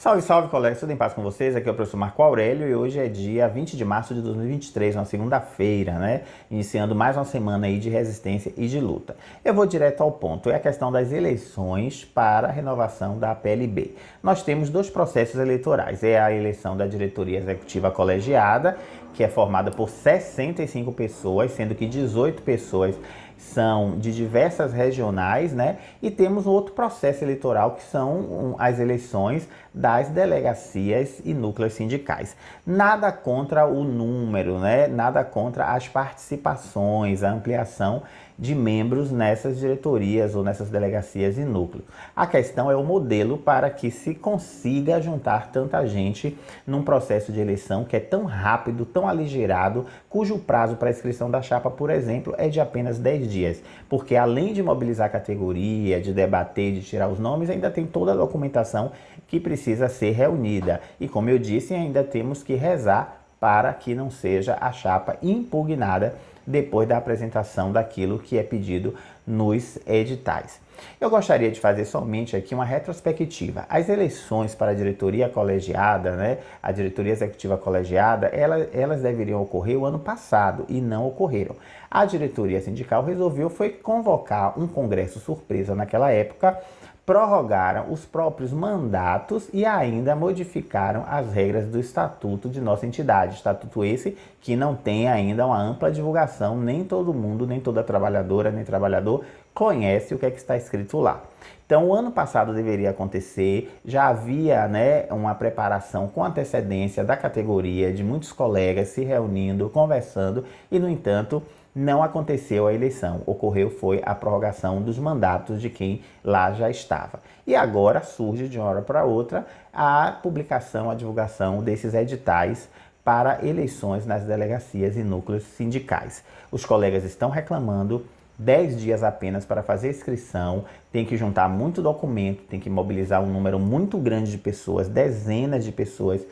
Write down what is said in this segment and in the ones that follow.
Salve, salve, colegas, tudo em paz com vocês? Aqui é o professor Marco Aurélio e hoje é dia 20 de março de 2023, uma segunda-feira, né? Iniciando mais uma semana aí de resistência e de luta. Eu vou direto ao ponto, é a questão das eleições para a renovação da PLB. Nós temos dois processos eleitorais, é a eleição da diretoria executiva colegiada, que é formada por 65 pessoas, sendo que 18 pessoas são de diversas regionais, né? E temos um outro processo eleitoral que são as eleições das delegacias e núcleos sindicais. Nada contra o número, né? Nada contra as participações, a ampliação de membros nessas diretorias ou nessas delegacias e núcleos. A questão é o modelo para que se consiga juntar tanta gente num processo de eleição que é tão rápido, tão aligerado, cujo prazo para a inscrição da chapa, por exemplo, é de apenas 10 dias. Porque além de mobilizar a categoria, de debater, de tirar os nomes, ainda tem toda a documentação que precisa ser reunida. E como eu disse, ainda temos que rezar para que não seja a chapa impugnada depois da apresentação daquilo que é pedido nos editais. Eu gostaria de fazer somente aqui uma retrospectiva. As eleições para a diretoria colegiada, né, a diretoria executiva colegiada, elas deveriam ocorrer o ano passado e não ocorreram. A diretoria sindical resolveu foi convocar um congresso surpresa naquela época, prorrogaram os próprios mandatos e ainda modificaram as regras do estatuto de nossa entidade. Estatuto esse que não tem ainda uma ampla divulgação, nem todo mundo, nem toda trabalhadora, nem trabalhador conhece o que é que está escrito lá. Então, o ano passado deveria acontecer, já havia, né, uma preparação com antecedência da categoria, de muitos colegas se reunindo, conversando e, no entanto, não aconteceu a eleição, ocorreu foi a prorrogação dos mandatos de quem lá já estava. E agora surge de uma hora para outra a publicação, a divulgação desses editais para eleições nas delegacias e núcleos sindicais. Os colegas estão reclamando 10 dias apenas para fazer inscrição, tem que juntar muito documento, tem que mobilizar um número muito grande de pessoas, dezenas de pessoas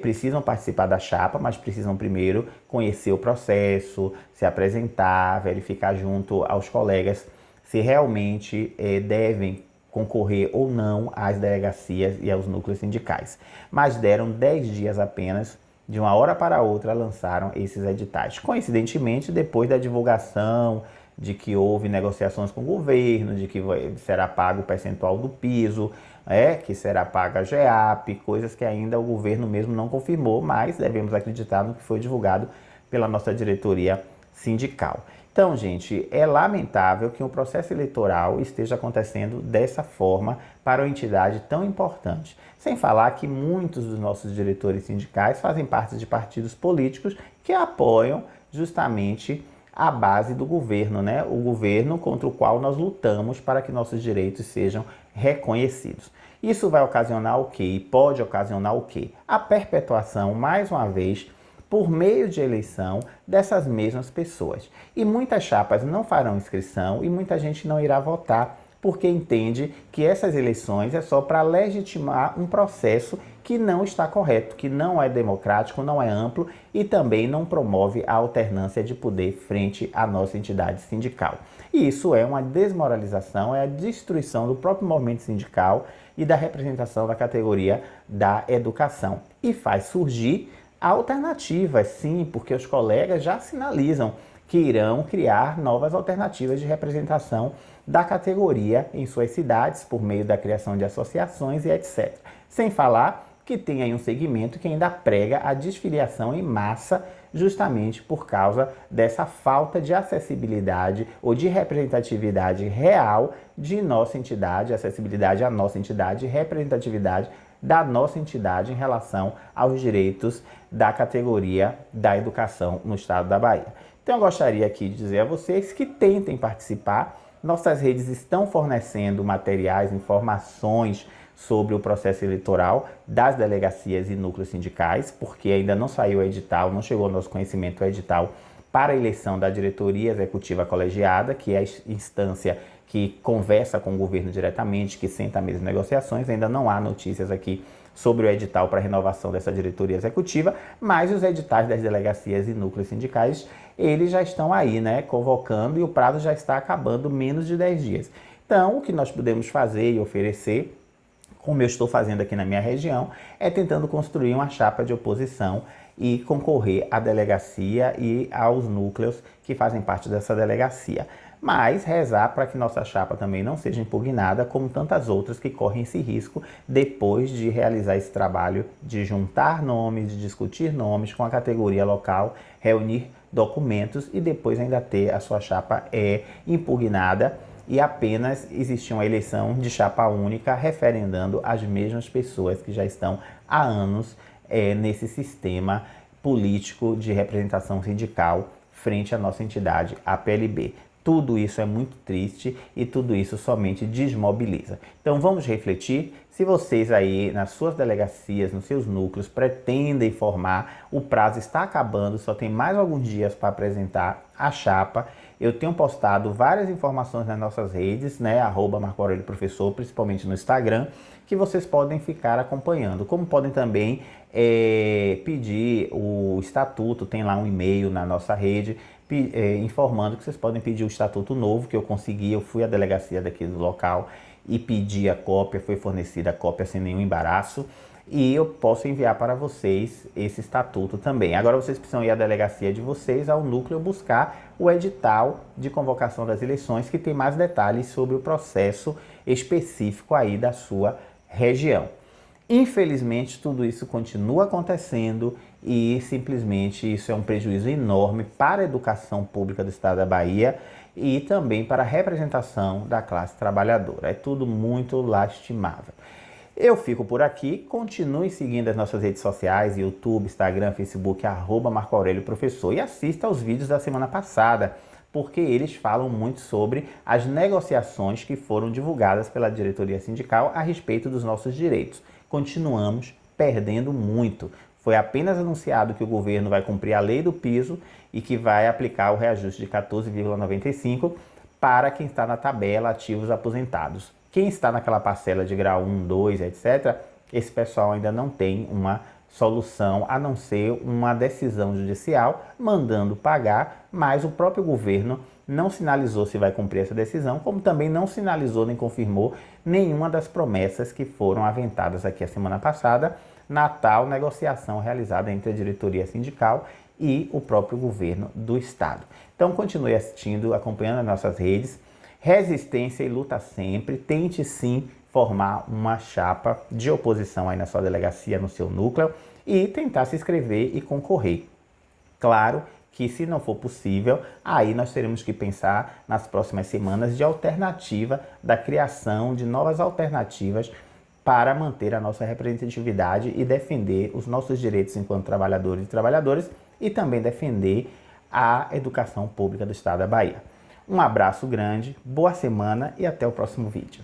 precisam participar da chapa, mas precisam primeiro conhecer o processo, se apresentar, verificar junto aos colegas se realmente devem concorrer ou não às delegacias e aos núcleos sindicais. Mas deram 10 dias apenas, de uma hora para outra lançaram esses editais. Coincidentemente, depois da divulgação de que houve negociações com o governo, de que será pago o percentual do piso, que será paga a GEAP, coisas que ainda o governo mesmo não confirmou, mas devemos acreditar no que foi divulgado pela nossa diretoria sindical. Então, gente, é lamentável que o processo eleitoral esteja acontecendo dessa forma para uma entidade tão importante. Sem falar que muitos dos nossos diretores sindicais fazem parte de partidos políticos que apoiam justamente a base do governo, né? O governo contra o qual nós lutamos para que nossos direitos sejam reconhecidos. Isso vai ocasionar o quê? E pode ocasionar o quê? A perpetuação, mais uma vez, por meio de eleição dessas mesmas pessoas. E muitas chapas não farão inscrição e muita gente não irá votar porque entende que essas eleições é só para legitimar um processo que não está correto, que não é democrático, não é amplo e também não promove a alternância de poder frente à nossa entidade sindical. E isso é uma desmoralização, é a destruição do próprio movimento sindical e da representação da categoria da educação. E faz surgir alternativas, sim, porque os colegas já sinalizam que irão criar novas alternativas de representação da categoria em suas cidades, por meio da criação de associações e etc. Sem falar que tem aí um segmento que ainda prega a desfiliação em massa, justamente por causa dessa falta de acessibilidade ou de representatividade real de nossa entidade, acessibilidade à nossa entidade, representatividade da nossa entidade em relação aos direitos da categoria da educação no estado da Bahia. Então eu gostaria aqui de dizer a vocês que tentem participar. Nossas redes estão fornecendo materiais, informações sobre o processo eleitoral das delegacias e núcleos sindicais, porque ainda não saiu o edital, não chegou ao nosso conhecimento o edital para a eleição da diretoria executiva colegiada, que é a instância que conversa com o governo diretamente, que senta à mesa de negociações. Ainda não há notícias aqui sobre o edital para a renovação dessa diretoria executiva, mas os editais das delegacias e núcleos sindicais, eles já estão aí, né, convocando, e o prazo já está acabando menos de 10 dias. Então, o que nós podemos fazer e oferecer Como eu estou fazendo aqui na minha região, é tentando construir uma chapa de oposição e concorrer à delegacia e aos núcleos que fazem parte dessa delegacia. Mas rezar para que nossa chapa também não seja impugnada, como tantas outras que correm esse risco depois de realizar esse trabalho de juntar nomes, de discutir nomes com a categoria local, reunir documentos e depois ainda ter a sua chapa impugnada e apenas existir uma eleição de chapa única referendando as mesmas pessoas que já estão há anos nesse sistema político de representação sindical frente à nossa entidade, a PLB. Tudo isso é muito triste e tudo isso somente desmobiliza. Então vamos refletir. Se vocês aí nas suas delegacias, nos seus núcleos pretendem formar, o prazo está acabando, só tem mais alguns dias para apresentar a chapa. Eu tenho postado várias informações nas nossas redes, né, @MarcoAurélioProfessor, principalmente no Instagram, que vocês podem ficar acompanhando. Como podem também pedir o estatuto, tem lá um e-mail na nossa rede, informando que vocês podem pedir o estatuto novo, que eu consegui, eu fui à delegacia daqui do local e pedi a cópia, foi fornecida a cópia sem nenhum embaraço, e eu posso enviar para vocês esse estatuto também. Agora vocês precisam ir à delegacia de vocês, ao núcleo, buscar o edital de convocação das eleições, que tem mais detalhes sobre o processo específico aí da sua região. Infelizmente, tudo isso continua acontecendo e simplesmente isso é um prejuízo enorme para a educação pública do estado da Bahia e também para a representação da classe trabalhadora. É tudo muito lastimável. Eu fico por aqui, continue seguindo as nossas redes sociais, YouTube, Instagram, Facebook, @MarcoAurélioProfessor, e assista aos vídeos da semana passada, porque eles falam muito sobre as negociações que foram divulgadas pela diretoria sindical a respeito dos nossos direitos. Continuamos perdendo muito. Foi apenas anunciado que o governo vai cumprir a lei do piso e que vai aplicar o reajuste de 14,95 para quem está na tabela ativos aposentados. Quem está naquela parcela de grau 1, 2, etc., esse pessoal ainda não tem uma solução, a não ser uma decisão judicial mandando pagar, mas o próprio governo não sinalizou se vai cumprir essa decisão, como também não sinalizou nem confirmou nenhuma das promessas que foram aventadas aqui a semana passada na tal negociação realizada entre a diretoria sindical e o próprio governo do estado. Então continue assistindo, acompanhando as nossas redes. Resistência e luta sempre. Tente sim formar uma chapa de oposição aí na sua delegacia, no seu núcleo, e tentar se inscrever e concorrer. Claro que se não for possível, aí nós teremos que pensar nas próximas semanas de alternativa, da criação de novas alternativas para manter a nossa representatividade e defender os nossos direitos enquanto trabalhadores e trabalhadoras e também defender a educação pública do estado da Bahia. Um abraço grande, boa semana e até o próximo vídeo.